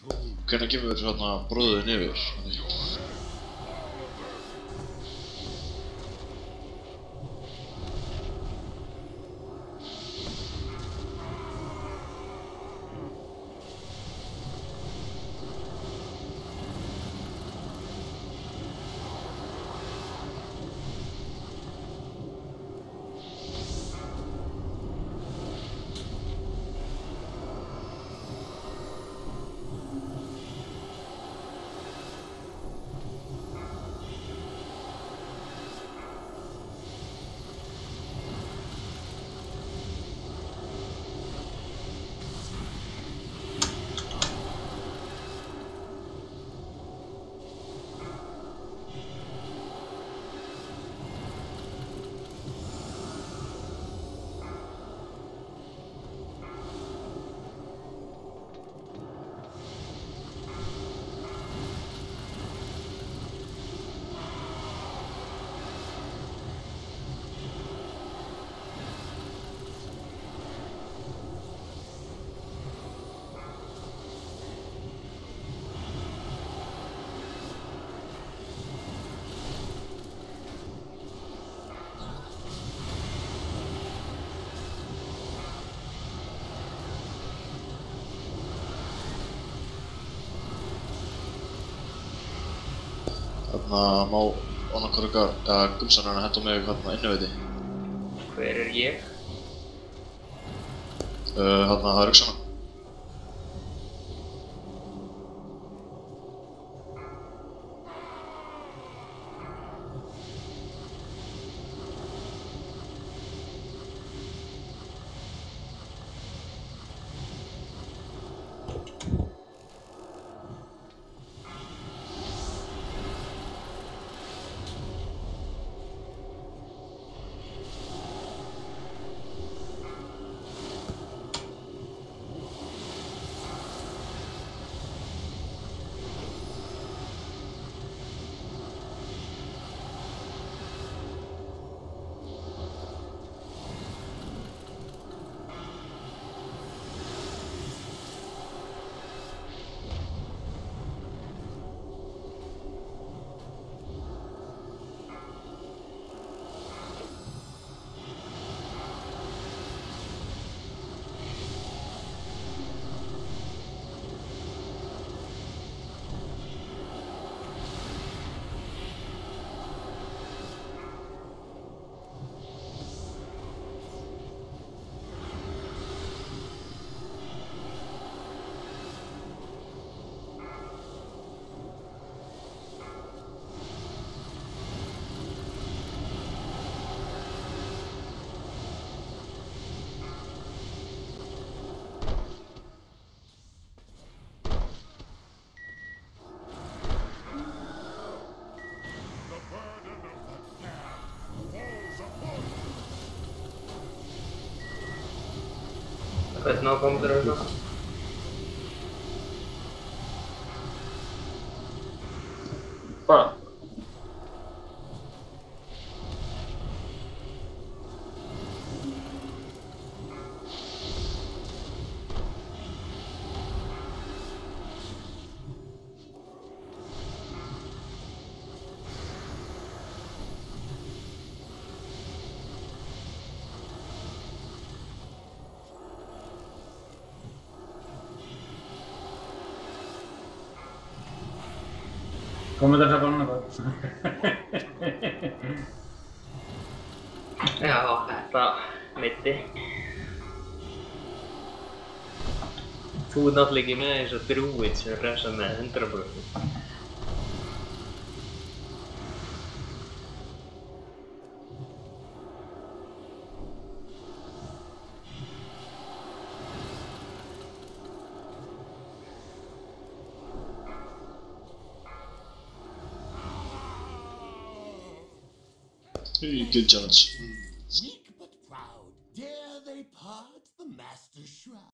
Hvenær kemur hérna bróðin yfir? Þarna má annarkor ykkar gumsanarinn henda mig hérna inniveiti. Hver er ég? Hérna það er Ruxana. Hvernig ákomið þér þetta? Bara. ¿Cómo te atrapó una cosa? Já, þetta meiddi. Þú ert náttúrulega ekki með eins og drúið sem refsa með 100%. Good challenge.